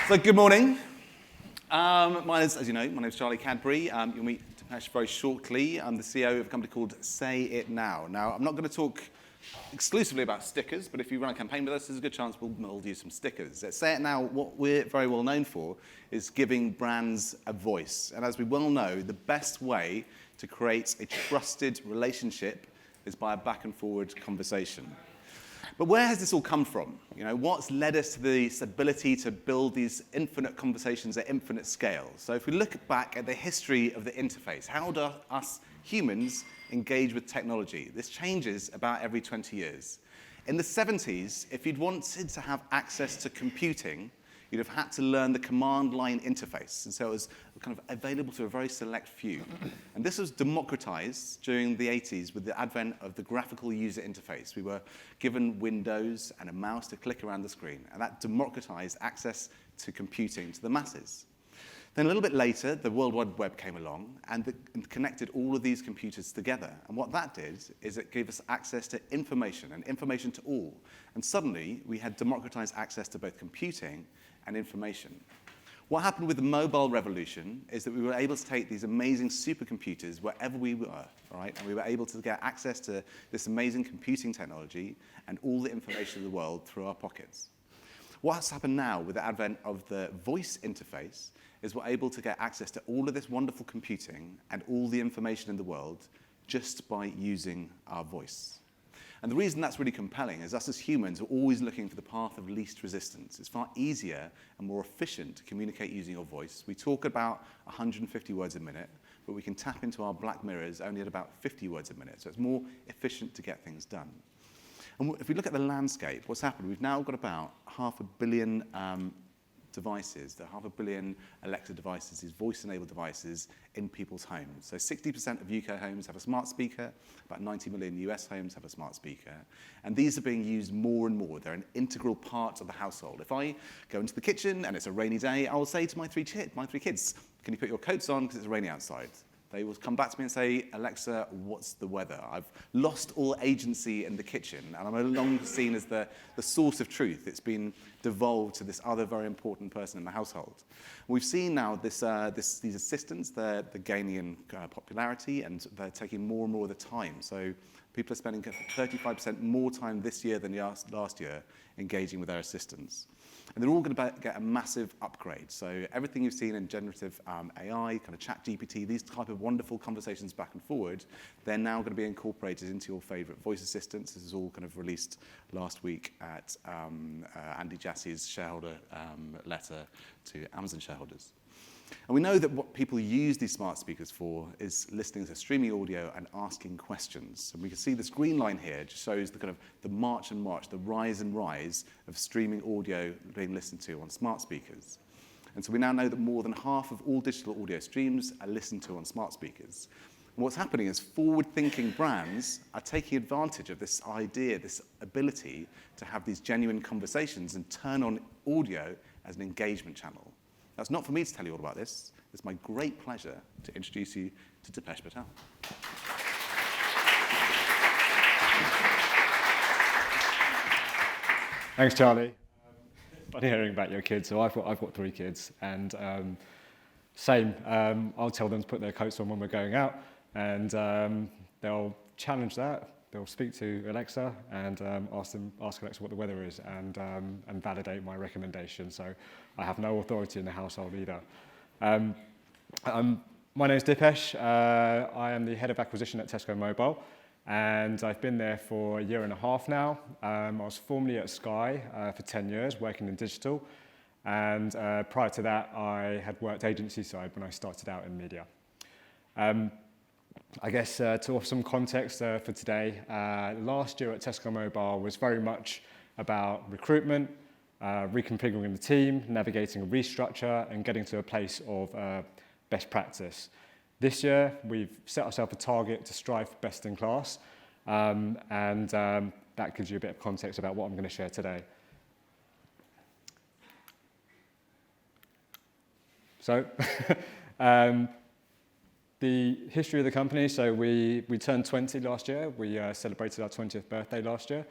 So good morning. As you know, my name is Charlie Cadbury. You'll meet Dipesh very shortly. I'm the CEO of a company called Say It Now. Now, I'm not going to talk exclusively about stickers, but if you run a campaign with us, there's a good chance we'll mold you some stickers. At Say It Now, what we're very well known for is giving brands a voice. And as we well know, the best way to create a trusted relationship is by a back and forward conversation. But where has this all come from? You know, what's led us to this ability to build these infinite conversations at infinite scale? So if we look back at the history of the interface, how do us humans engage with technology? This changes about every 20 years. In the 70s, if you'd wanted to have access to computing, you'd have had to learn the command line interface. And so it was kind of available to a very select few. And this was democratized during the 80s with the advent of the graphical user interface. We were given Windows and a mouse to click around the screen. And that democratized access to computing to the masses. Then a little bit later, the World Wide Web came along and connected all of these computers together. And what that did is it gave us access to information, and information to all. And suddenly, we had democratized access to both computing and information. What happened with the mobile revolution is that we were able to take these amazing supercomputers wherever we were, right? And we were able to get access to this amazing computing technology and all the information in the world through our pockets. What's happened now with the advent of the voice interface is we're able to get access to all of this wonderful computing and all the information in the world just by using our voice. And the reason that's really compelling is us as humans are always looking for the path of least resistance. It's far easier and more efficient to communicate using your voice. We talk about 150 words a minute, but we can tap into our black mirrors only at about 50 words a minute. So it's more efficient to get things done. And if we look at the landscape, what's happened? We've now got about 500 million devices, the 500 million Alexa devices, these voice-enabled devices in people's homes. So 60% of UK homes have a smart speaker, about 90 million US homes have a smart speaker, and these are being used more and more. They're an integral part of the household. If I go into the kitchen and it's a rainy day, I will say to my three kids, can you put your coats on because it's raining outside? They will come back to me and say, Alexa, what's the weather? I've lost all agency in the kitchen, and I'm no longer seen as the source of truth. It's been devolved to this other very important person in the household. We've seen now these assistants, they're gaining in popularity, and they're taking more and more of the time. So people are spending 35% more time this year than last year engaging with their assistants. And they're all going to get a massive upgrade. So everything you've seen in generative AI, kind of ChatGPT, these type of wonderful conversations back and forward, they're now going to be incorporated into your favorite voice assistants. This is all kind of released last week at Andy Jassy's shareholder letter to Amazon shareholders. And we know that what people use these smart speakers for is listening to streaming audio and asking questions. And we can see this green line here just shows the kind of the march, the rise and rise of streaming audio being listened to on smart speakers. And so we now know that more than half of all digital audio streams are listened to on smart speakers. And what's happening is forward-thinking brands are taking advantage of this idea, this ability to have these genuine conversations and turn on audio as an engagement channel. Now, it's not for me to tell you all about this. It's my great pleasure to introduce you to Dipesh Patel. Thanks, Charlie. Funny hearing about your kids. So I've got 3 kids, and same. I'll tell them to put their coats on when we're going out, and they'll challenge that. They'll speak to Alexa and ask Alexa what the weather is, and validate my recommendation. So I have no authority in the household either. My name is Dipesh. I am the head of acquisition at Tesco Mobile, and I've been there for a year and a half now. I was formerly at Sky for 10 years, working in digital, and prior to that, I had worked agency side when I started out in media. I guess to offer some context for today, last year at Tesco Mobile was very much about recruitment, reconfiguring the team, navigating a restructure, and getting to a place of best practice. This year, we've set ourselves a target to strive for best in class, and that gives you a bit of context about what I'm going to share today. So, the history of the company, so we turned 20 last year. We celebrated our 20th birthday last year.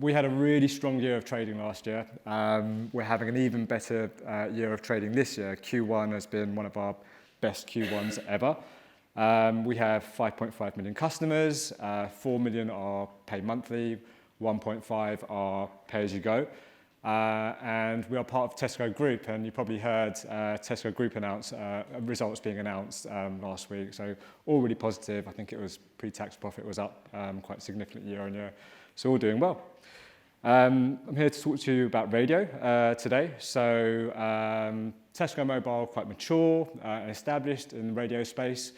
We had a really strong year of trading last year. We're having an even better year of trading this year. Q1 has been one of our best Q1s ever. We have 5.5 million customers, 4 million are paid monthly, 1.5 are pay-as-you-go. And we are part of Tesco Group, and you probably heard Tesco Group announce results being announced last week. So all really positive. I think it was pre-tax profit was up quite significantly year on year. So all doing well. I'm here to talk to you about radio today. So Tesco Mobile, quite mature and established in the radio space,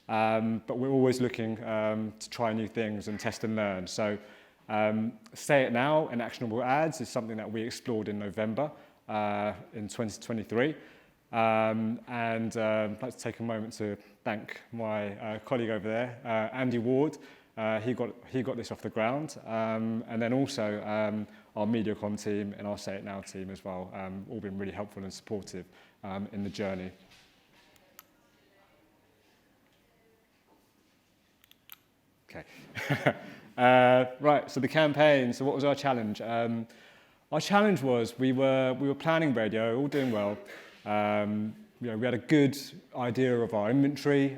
but we're always looking to try new things and test and learn. So Say It Now and actionable ads is something that we explored in November in 2023. And I'd like to take a moment to thank my colleague over there, Andy Ward. He got this off the ground, and then also our MediaCom team and our Say It Now team as well, all been really helpful and supportive in the journey. Okay. Right, so the campaign. So what was our challenge? Our challenge was we were planning radio, all doing well. We had a good idea of our inventory.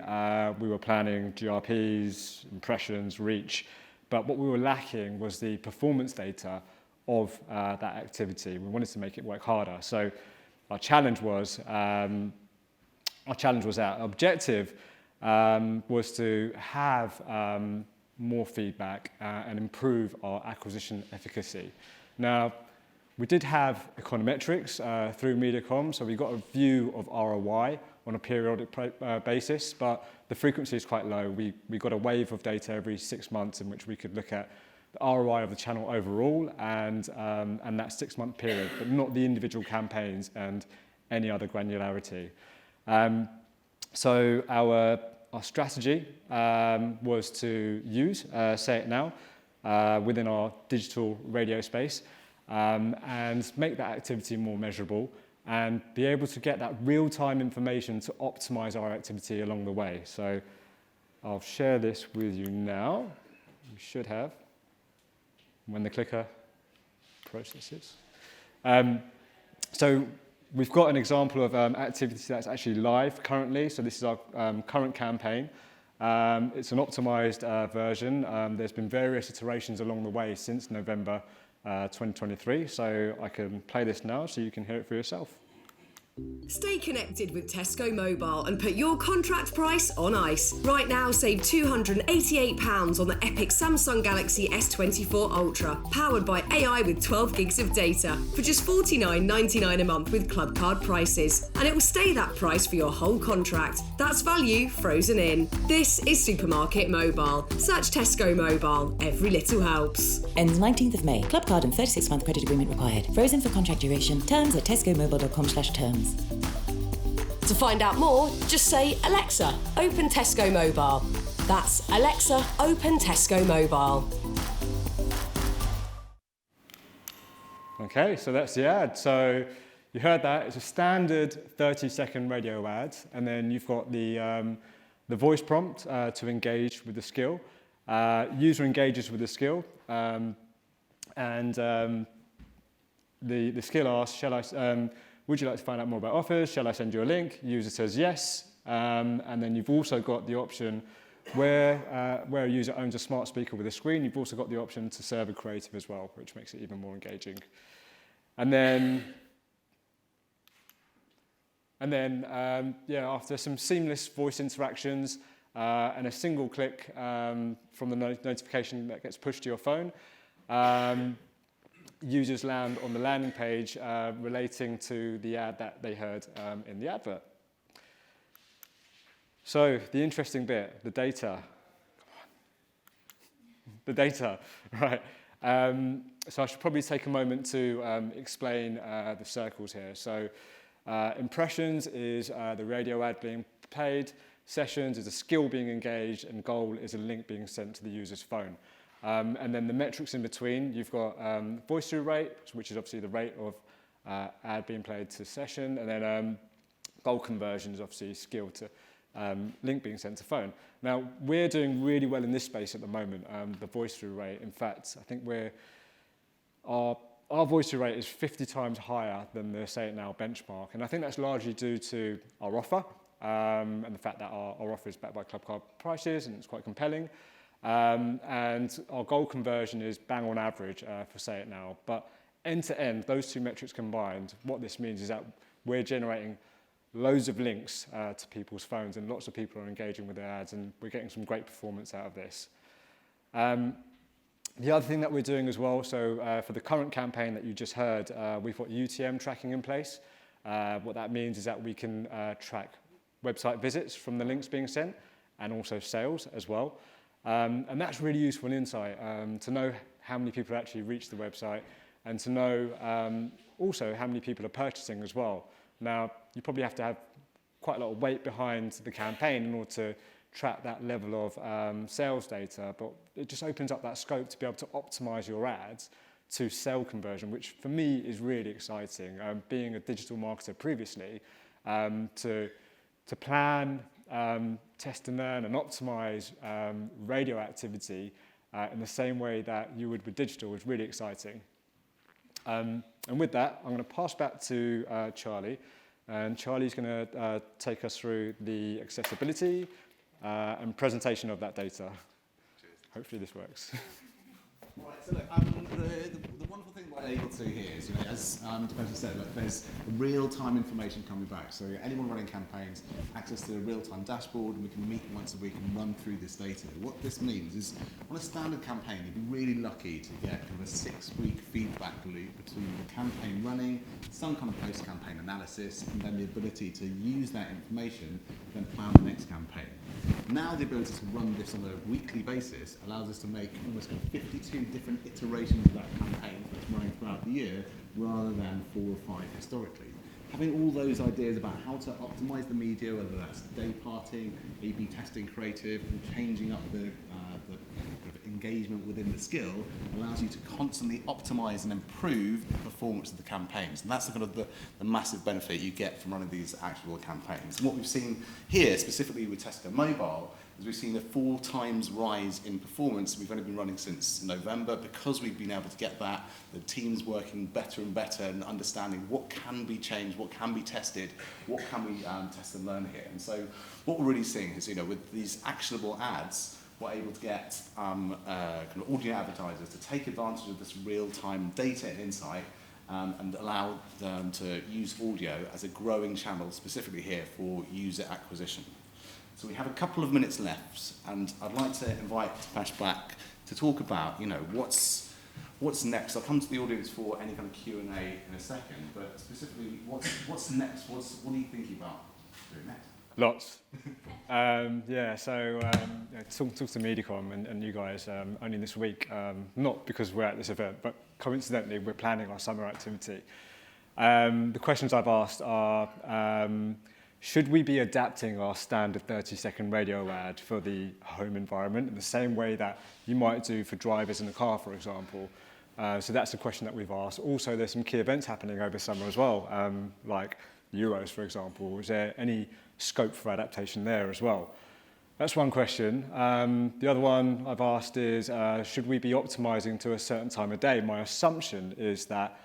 We were planning GRPs, impressions, reach, but what we were lacking was the performance data of that activity. We wanted to make it work harder. So our challenge was our objective was to have more feedback and improve our acquisition efficacy. Now, we did have econometrics through MediaCom, so we got a view of ROI on a periodic basis, but the frequency is quite low. We got a wave of data every 6 months in which we could look at the ROI of the channel overall and that 6-month period, but not the individual campaigns and any other granularity. So our strategy was to use Say It Now within our digital radio space and make that activity more measurable and be able to get that real-time information to optimize our activity along the way. So I'll share this with you now. You should have, when the clicker processes. So we've got an example of activity that's actually live currently. So this is our current campaign. It's an optimized version. There's been various iterations along the way since November 2023. So I can play this now so you can hear it for yourself. Stay connected with Tesco Mobile and put your contract price on ice. Right now, save £288 on the epic Samsung Galaxy S24 Ultra, powered by AI with 12 gigs of data, for just $49.99 a month with club card prices. And it will stay that price for your whole contract. That's value frozen in. This is Supermarket Mobile. Search Tesco Mobile. Every little helps. Ends 19th of May. Club card and 36-month credit agreement required. Frozen for contract duration. Terms at tescomobile.com/terms. To find out more, just say, Alexa, open Tesco Mobile. That's Alexa, open Tesco Mobile. Okay, so that's the ad. So you heard that. It's a standard 30-second radio ad, and then you've got the voice prompt to engage with the skill. User engages with the skill, and the skill asks, would you like to find out more about offers? Shall I send you a link? User says yes. And then you've also got the option where a user owns a smart speaker with a screen, you've also got the option to serve a creative as well, which makes it even more engaging. And then after some seamless voice interactions and a single click from the notification that gets pushed to your phone, users land on the landing page relating to the ad that they heard in the advert. So the interesting bit, the data. Come on. The data, right. So I should probably take a moment to explain the circles here. So impressions is the radio ad being played, sessions is a skill being engaged, and goal is a link being sent to the user's phone. And then the metrics in between, you've got voice through rate, which is obviously the rate of ad being played to session, and then goal conversion is obviously skill to link being sent to phone. Now, we're doing really well in this space at the moment, the voice through rate. In fact, I think we're our voice rate is 50 times higher than the Say It Now benchmark. And I think that's largely due to our offer and the fact that our offer is backed by club card prices and it's quite compelling. And our goal conversion is bang on average for Say It Now. But end to end, those two metrics combined, what this means is that we're generating loads of links to people's phones and lots of people are engaging with their ads and we're getting some great performance out of this. The other thing that we're doing as well, so for the current campaign that you just heard, we've got UTM tracking in place. What that means is that we can track website visits from the links being sent and also sales as well. And that's really useful insight to know how many people actually reach the website and to know also how many people are purchasing as well. Now, you probably have to have quite a lot of weight behind the campaign in order to track that level of sales data, but it just opens up that scope to be able to optimize your ads to sell conversion, which for me is really exciting. Being a digital marketer previously, to plan, test and learn and optimize radio activity in the same way that you would with digital is really exciting. And with that, I'm going to pass back to Charlie, and Charlie's going to take us through the accessibility and presentation of that data. Cheers. Hopefully this works. Right, so look, the wonderful thing about able to here is, as Dipesh said, look, there's real-time information coming back. So anyone running campaigns, access to a real-time dashboard, and we can meet once a week and run through this data. What this means is, on a standard campaign, you'd be really lucky to get kind of a 6-week feedback loop between the campaign running, some kind of post-campaign analysis, and then the ability to use that information to then plan the next campaign. Now the ability to run this on a weekly basis allows us to make almost 52 different iterations of that campaign that's running throughout the year rather than 4 or 5 historically. Having all those ideas about how to optimize the media, whether that's day parting, A/B testing creative, and changing up the engagement within the skill, allows you to constantly optimize and improve the performance of the campaigns. And that's the kind of the massive benefit you get from running these actual campaigns. And what we've seen here, specifically with Tesco Mobile, is we've seen a 4 times rise in performance. We've only been running since November because we've been able to get that, the teams working better and better and understanding what can be changed, what can be tested, what can we test and learn here. And so what we're really seeing is, with these actionable ads, we're able to get kind of audio advertisers to take advantage of this real-time data and insight and allow them to use audio as a growing channel, specifically here for user acquisition. So we have a couple of minutes left, and I'd like to invite Dipesh back to talk about, what's next. I'll come to the audience for any kind of Q&A in a second, but specifically, what's next? What are you thinking about doing next? Lots. Talk to MediaCom and you guys only this week, not because we're at this event, but coincidentally we're planning our summer activity. The questions I've asked are, should we be adapting our standard 30-second radio ad for the home environment in the same way that you might do for drivers in a car, for example? So that's the question that we've asked. Also, there's some key events happening over summer as well, like Euros, for example. Is there any scope for adaptation there as well? That's one question. The other one I've asked is, should we be optimizing to a certain time of day? My assumption is that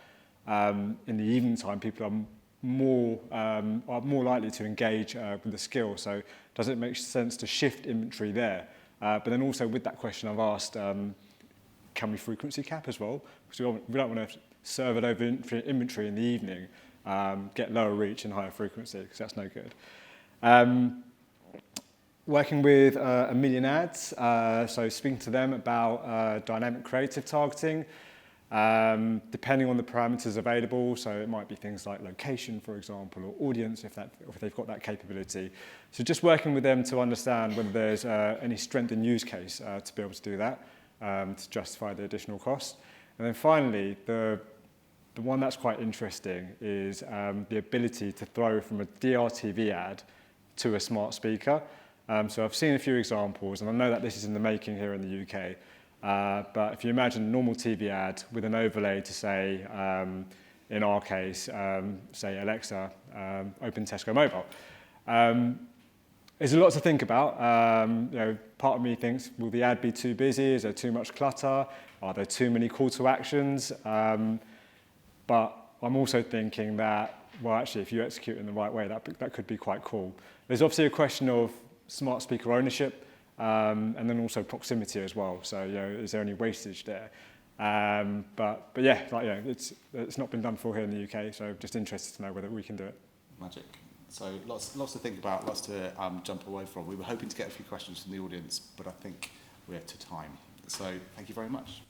in the evening time, people are more likely to engage with the skill. So does it make sense to shift inventory there? But then also with that question I've asked, can we frequency cap as well? Because we don't want to serve it over inventory in the evening, get lower reach and higher frequency, because that's no good. Working with a million ads, so speaking to them about dynamic creative targeting, depending on the parameters available, so it might be things like location, for example, or audience, if they've got that capability. So just working with them to understand whether there's any strength in use case to be able to do that, to justify the additional cost. And then finally, the one that's quite interesting is the ability to throw from a DRTV ad to a smart speaker. So I've seen a few examples, and I know that this is in the making here in the UK. But if you imagine a normal TV ad with an overlay to say, in our case, say Alexa, open Tesco Mobile. There's a lot to think about. Part of me thinks, will the ad be too busy? Is there too much clutter? Are there too many call to actions? But I'm also thinking that, well, actually, if you execute in the right way, that could be quite cool. There's obviously a question of smart speaker ownership, and then also proximity as well. So, you know, is there any wastage there? But yeah, like, you know, it's not been done before here in the UK, so just interested to know whether we can do it. Magic. So lots to think about, lots to jump away from. We were hoping to get a few questions from the audience, but I think we're to time. So thank you very much.